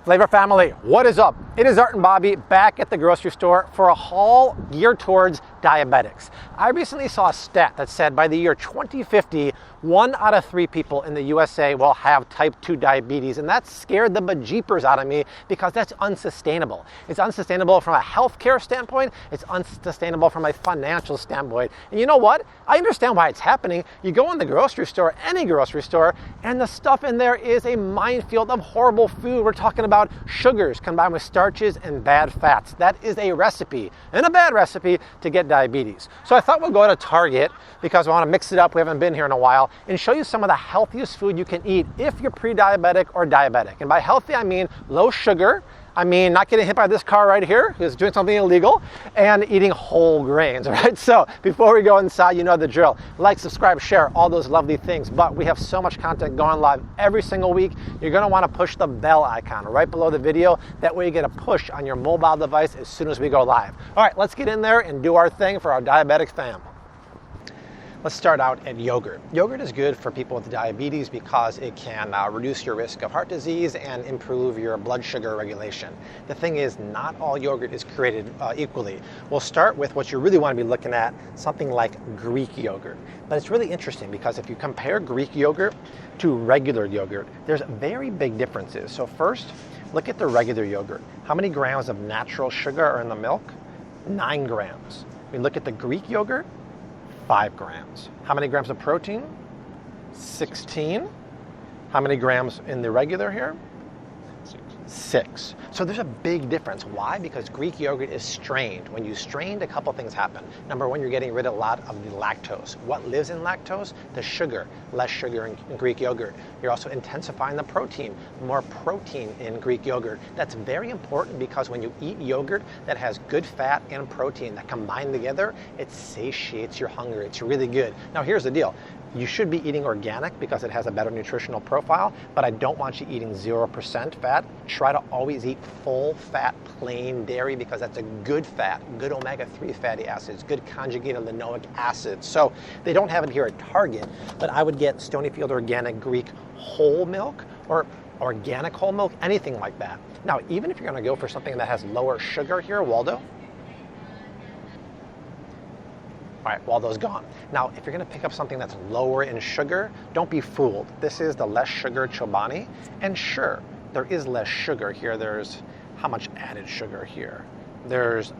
Flavor family, what is up? It is Art and Bobby back at the grocery store for a haul geared towards diabetics. I recently saw a stat that said by the year 2050, 1 out of 3 people in the USA will have type 2 diabetes, and that scared the bejeepers out of me because that's unsustainable. It's unsustainable from a healthcare standpoint, it's unsustainable from a financial standpoint. And you know what? I understand why it's happening. You go in the grocery store, any grocery store, and the stuff in there is a minefield of horrible food. We're talking about sugars combined with starches and bad fats. That is a recipe, and a bad recipe, to get diabetes. So I thought we'll go to Target because I want to mix it up. We haven't been here in a while, and show you some of the healthiest food you can eat if you're pre-diabetic or diabetic. And by healthy, I mean low sugar. I mean not getting hit by this car right here who's doing something illegal, and eating whole grains, all right? So before we go inside, you know the drill. Like, subscribe, share, all those lovely things. But we have so much content going live every single week. You're gonna wanna push the bell icon right below the video. That way you get a push on your mobile device as soon as we go live. All right, let's get in there and do our thing for our diabetic fam. Let's start out at yogurt. Yogurt is good for people with diabetes because it can reduce your risk of heart disease and improve your blood sugar regulation. The thing is, not all yogurt is created equally. We'll start with what you really want to be looking at, something like Greek yogurt. But it's really interesting because if you compare Greek yogurt to regular yogurt, there's very big differences. So first, look at the regular yogurt. How many grams of natural sugar are in the milk? 9 grams. We look at the Greek yogurt, 5 grams. How many grams of protein? 16. How many grams in the regular here? 6. So there's a big difference. Why? Because Greek yogurt is strained. When you strained, a couple things happen. Number one, you're getting rid of a lot of the lactose. What lives in lactose? The sugar. Less sugar in Greek yogurt. You're also intensifying the protein. More protein in Greek yogurt. That's very important because when you eat yogurt that has good fat and protein that combine together, it satiates your hunger. It's really good. Now here's the deal. You should be eating organic because it has a better nutritional profile, but I don't want you eating 0% fat. Try to always eat full fat, plain dairy because that's a good fat, good omega-3 fatty acids, good conjugated linoleic acid. So they don't have it here at Target, but I would get Stonyfield Organic Greek whole milk or organic whole milk, anything like that. Now, even if you're gonna go for something that has lower sugar here, Waldo, all right, Waldo's gone. Now, if you're gonna pick up something that's lower in sugar, don't be fooled. This is the less sugar Chobani, and sure, there is less sugar here. There's how much added sugar here? There's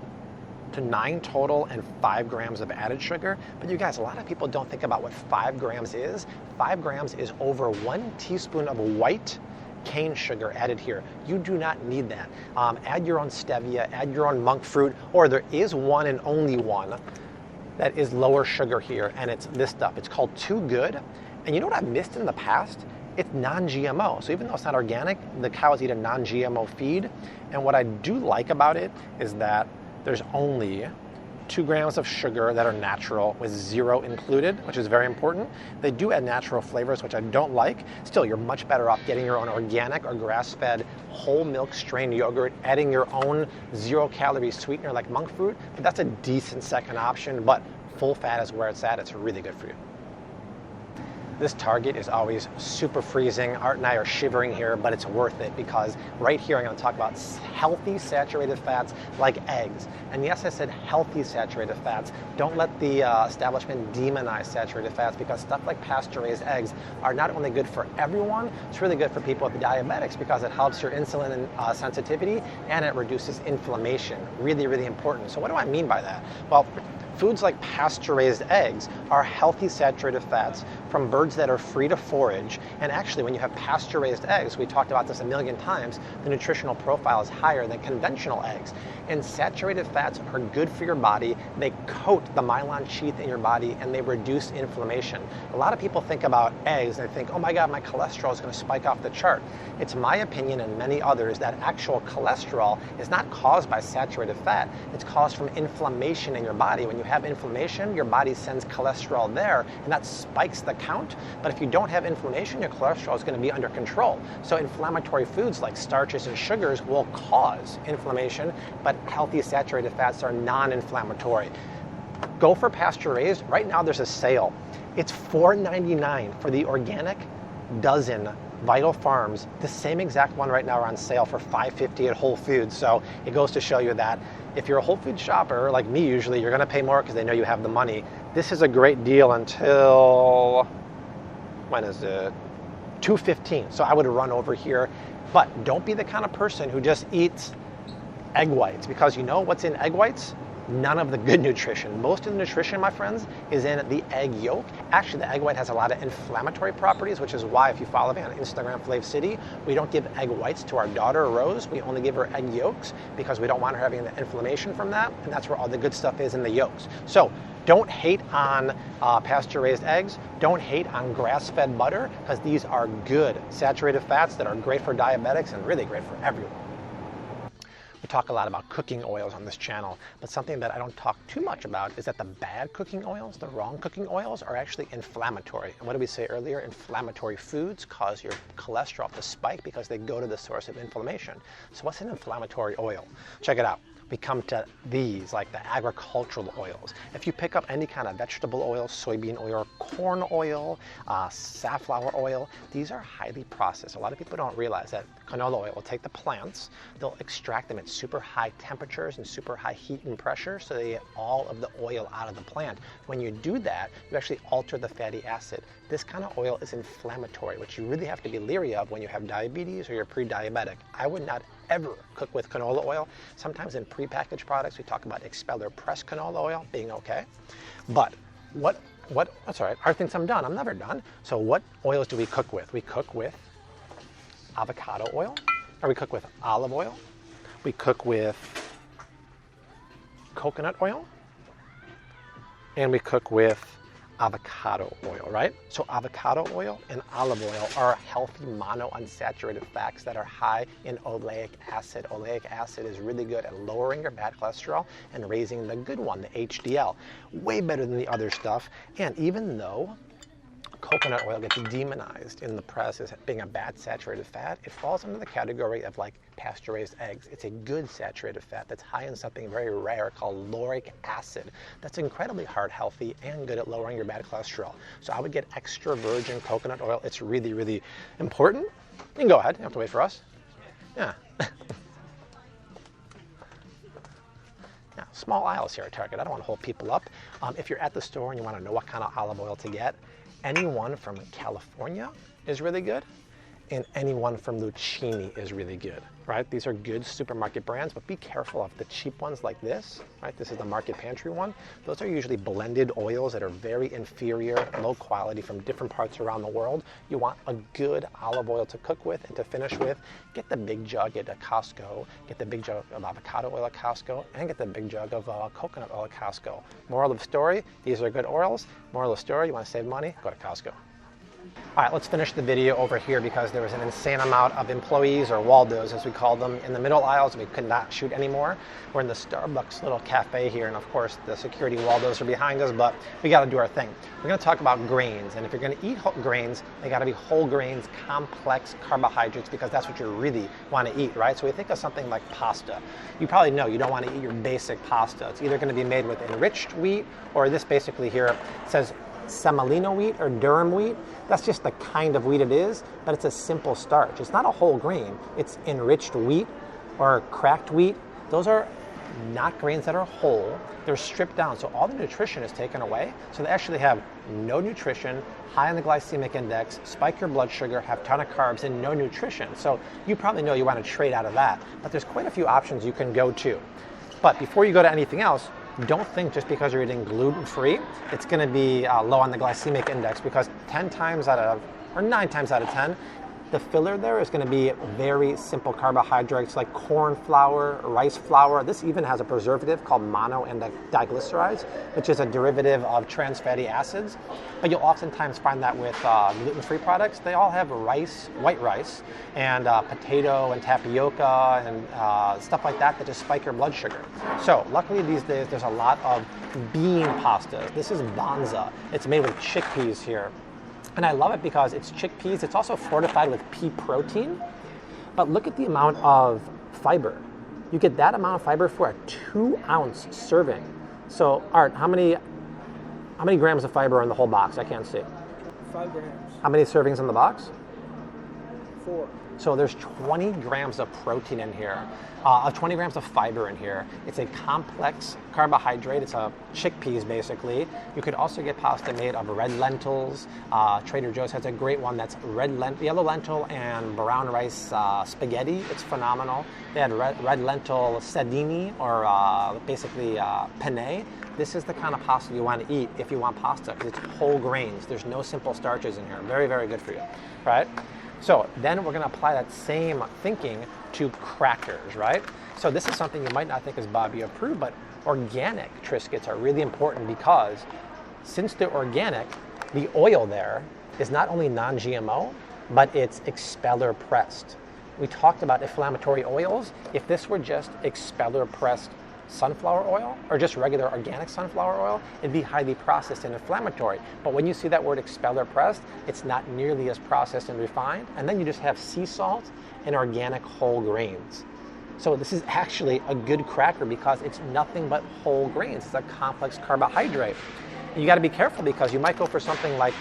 9 total and 5 grams of added sugar. But you guys, a lot of people don't think about what 5 grams is. 5 grams is over 1 teaspoon of white cane sugar added here. You do not need that. Add your own stevia, add your own monk fruit, or there is one and only one that is lower sugar here, and it's this stuff. It's called Too Good. And you know what I've missed in the past? It's non-GMO. So even though it's not organic, the cows eat a non-GMO feed. And what I do like about it is that there's only 2 grams of sugar that are natural with 0 included, which is very important. They do add natural flavors, which I don't like. Still, you're much better off getting your own organic or grass-fed whole milk strained yogurt, adding your own 0-calorie sweetener like monk fruit. But that's a decent second option, but full fat is where it's at. It's really good for you. This Target is always super freezing. Art and I are shivering here, but it's worth it because right here I'm going to talk about healthy saturated fats like eggs. And yes, I said healthy saturated fats. Don't let the establishment demonize saturated fats because stuff like pasture-raised eggs are not only good for everyone, it's really good for people with diabetics because it helps your insulin sensitivity and it reduces inflammation. Really, really important. So what do I mean by that? Well, foods like pasture-raised eggs are healthy saturated fats from birds that are free to forage. And actually, when you have pasture-raised eggs, we talked about this a million times, the nutritional profile is higher than conventional eggs. And saturated fats are good for your body. They coat the myelin sheath in your body and they reduce inflammation. A lot of people think about eggs and they think, oh my God, my cholesterol is going to spike off the chart. It's my opinion and many others that actual cholesterol is not caused by saturated fat. It's caused from inflammation in your body. When you have inflammation, your body sends cholesterol there and that spikes the count. But if you don't have inflammation, your cholesterol is going to be under control. So inflammatory foods like starches and sugars will cause inflammation, but healthy saturated fats are non-inflammatory. Go for pasture raised. Right now there's a sale. It's $4.99 for the organic dozen Vital Farms, the same exact one right now are on sale for $5.50 at Whole Foods. So it goes to show you that if you're a Whole Foods shopper, like me usually, you're gonna pay more because they know you have the money. This is a great deal until, when is it? 2:15. So I would run over here, but don't be the kind of person who just eats egg whites, because you know what's in egg whites? None of the good nutrition. Most of the nutrition, my friends, is in the egg yolk. Actually, the egg white has a lot of inflammatory properties, which is why if you follow me on Instagram, Flav City, we don't give egg whites to our daughter, Rose. We only give her egg yolks because we don't want her having the inflammation from that, and that's where all the good stuff is in the yolks. So don't hate on pasture-raised eggs. Don't hate on grass-fed butter, because these are good saturated fats that are great for diabetics and really great for everyone. We talk a lot about cooking oils on this channel, but something that I don't talk too much about is that the bad cooking oils, the wrong cooking oils, are actually inflammatory. And what did we say earlier? Inflammatory foods cause your cholesterol to spike because they go to the source of inflammation. So what's an inflammatory oil? Check it out. We come to these, like the agricultural oils. If you pick up any kind of vegetable oil, soybean oil, corn oil, safflower oil, these are highly processed. A lot of people don't realize that canola oil will take the plants, they'll extract them at super high temperatures and super high heat and pressure, so they get all of the oil out of the plant. When you do that, you actually alter the fatty acid. This kind of oil is inflammatory, which you really have to be leery of when you have diabetes or you're pre-diabetic. I would not ever cook with canola oil. Sometimes in prepackaged products, we talk about expeller pressed canola oil being okay. But that's all right. Art thinks I'm done. I'm never done. So what oils do we cook with? We cook with avocado oil, or we cook with olive oil. We cook with coconut oil, and we cook with avocado oil, right? So avocado oil and olive oil are healthy monounsaturated fats that are high in oleic acid. Oleic acid is really good at lowering your bad cholesterol and raising the good one, the HDL. Way better than the other stuff. And even though coconut oil gets demonized in the press as being a bad saturated fat, it falls under the category of like pasture-raised eggs. It's a good saturated fat that's high in something very rare called lauric acid that's incredibly heart healthy and good at lowering your bad cholesterol. So I would get extra virgin coconut oil. It's really, really important. You can go ahead. You don't have to wait for us. Yeah. Yeah, small aisles here at Target. I don't want to hold people up. If you're at the store and you want to know what kind of olive oil to get, anyone from California is really good, and anyone from Lucchini is really good, right? These are good supermarket brands, but be careful of the cheap ones like this, right? This is the Market Pantry one. Those are usually blended oils that are very inferior, low quality from different parts around the world. You want a good olive oil to cook with and to finish with. Get the big jug at Costco, get the big jug of avocado oil at Costco, and get the big jug of coconut oil at Costco. Moral of the story, these are good oils. Moral of the story, you want to save money, go to Costco. All right, let's finish the video over here because there was an insane amount of employees, or Waldos as we call them, in the middle aisles. We could not shoot anymore. We're in the Starbucks little cafe here, and of course the security Waldos are behind us, but we got to do our thing. We're going to talk about grains, and if you're going to eat grains, they got to be whole grains, complex carbohydrates, because that's what you really want to eat, right? So we think of something like pasta. You probably know you don't want to eat your basic pasta. It's either going to be made with enriched wheat, or this basically here says semolina wheat or durum wheat. That's just the kind of wheat it is, but it's a simple starch. It's not a whole grain. It's enriched wheat or cracked wheat. Those are not grains that are whole. They're stripped down, so all the nutrition is taken away. So they actually have no nutrition, high on the glycemic index, spike your blood sugar, have a ton of carbs, and no nutrition. So you probably know you want to trade out of that, but there's quite a few options you can go to. But before you go to anything else, don't think just because you're eating gluten-free, it's going to be low on the glycemic index, because 9 times out of 10, the filler there is going to be very simple carbohydrates like corn flour, rice flour. This even has a preservative called mono and diglycerides, which is a derivative of trans fatty acids. But you'll oftentimes find that with gluten-free products. They all have rice, white rice, and potato and tapioca and stuff like that just spike your blood sugar. So luckily these days there's a lot of bean pastas. This is Banza. It's made with chickpeas here. And I love it because it's chickpeas. It's also fortified with pea protein. But look at the amount of fiber. You get that amount of fiber for a 2-ounce serving. So, Art, how many grams of fiber are in the whole box? I can't see. 5 grams. How many servings in the box? 4. So there's 20 grams of protein in here, 20 grams of fiber in here. It's a complex carbohydrate. It's a chickpeas, basically. You could also get pasta made of red lentils. Trader Joe's has a great one that's yellow lentil and brown rice spaghetti. It's phenomenal. They had red lentil sedini, or basically penne. This is the kind of pasta you want to eat if you want pasta, because it's whole grains. There's no simple starches in here. Very, very good for you, right? So then we're going to apply that same thinking to crackers, right? So this is something you might not think is Bobby approved, but organic Triscuits are really important because since they're organic, the oil there is not only non-GMO, but it's expeller pressed. We talked about inflammatory oils. If this were just expeller pressed sunflower oil or just regular organic sunflower oil, it'd be highly processed and inflammatory. But when you see that word expeller pressed, it's not nearly as processed and refined. And then you just have sea salt and organic whole grains. So this is actually a good cracker because it's nothing but whole grains. It's a complex carbohydrate. And you got to be careful because you might go for something like,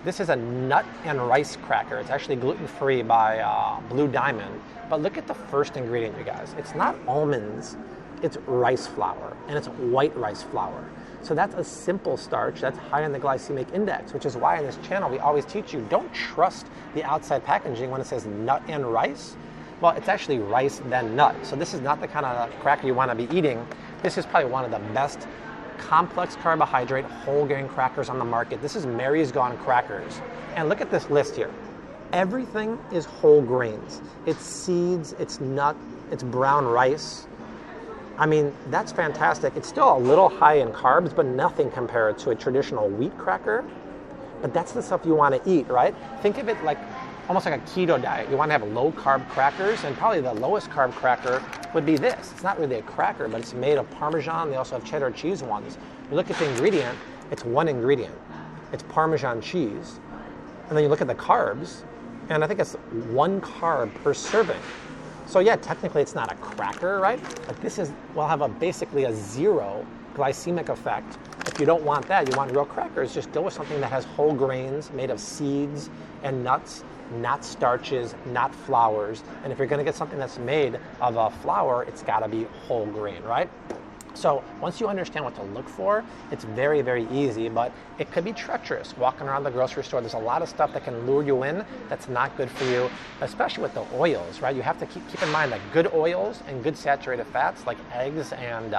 this is a nut and rice cracker. It's actually gluten-free by Blue Diamond. But look at the first ingredient, you guys. It's not almonds. It's rice flour, and it's white rice flour. So that's a simple starch that's high in the glycemic index, which is why in this channel we always teach you, don't trust the outside packaging when it says nut and rice. Well, it's actually rice then nut. So this is not the kind of cracker you want to be eating. This is probably one of the best complex carbohydrate whole grain crackers on the market. This is Mary's Gone Crackers. And look at this list here. Everything is whole grains. It's seeds, it's nut, it's brown rice. I mean, that's fantastic. It's still a little high in carbs, but nothing compared to a traditional wheat cracker. But that's the stuff you want to eat, right? Think of it like almost like a keto diet. You want to have low carb crackers, and probably the lowest carb cracker would be this. It's not really a cracker, but it's made of Parmesan. They also have cheddar cheese ones. You look at the ingredient, it's one ingredient. It's Parmesan cheese. And then you look at the carbs, and I think it's 1 carb per serving. So yeah, technically it's not a cracker, right? But this will have basically a 0 glycemic effect. If you don't want that, you want real crackers, just go with something that has whole grains made of seeds and nuts, not starches, not flours. And if you're gonna get something that's made of a flour, it's gotta be whole grain, right? So once you understand what to look for, it's very, very easy, but it could be treacherous walking around the grocery store. There's a lot of stuff that can lure you in that's not good for you, especially with the oils, right? You have to keep in mind that good oils and good saturated fats like eggs and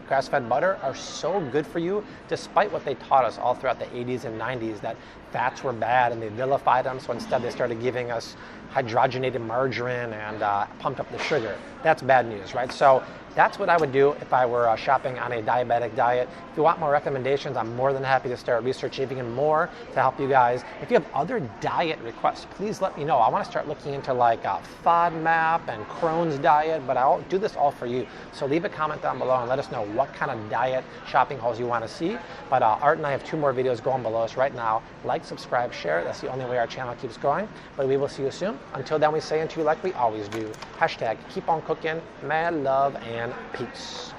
grass-fed butter are so good for you, despite what they taught us all throughout the 80s and 90s, that fats were bad and they vilified them, so instead they started giving us hydrogenated margarine and pumped up the sugar. That's bad news, right? So that's what I would do if I were shopping on a diabetic diet. If you want more recommendations, I'm more than happy to start researching even more to help you guys. If you have other diet requests, please let me know. I want to start looking into like FODMAP and Crohn's diet, but I'll do this all for you. So leave a comment down below and let us know what kind of diet shopping hauls you want to see. But Art and I have 2 more videos going below us right now. Like, subscribe, share. That's the only way our channel keeps growing. But we will see you soon. Until then, we say unto you like we always do. # keep on cooking. Mad love and peace.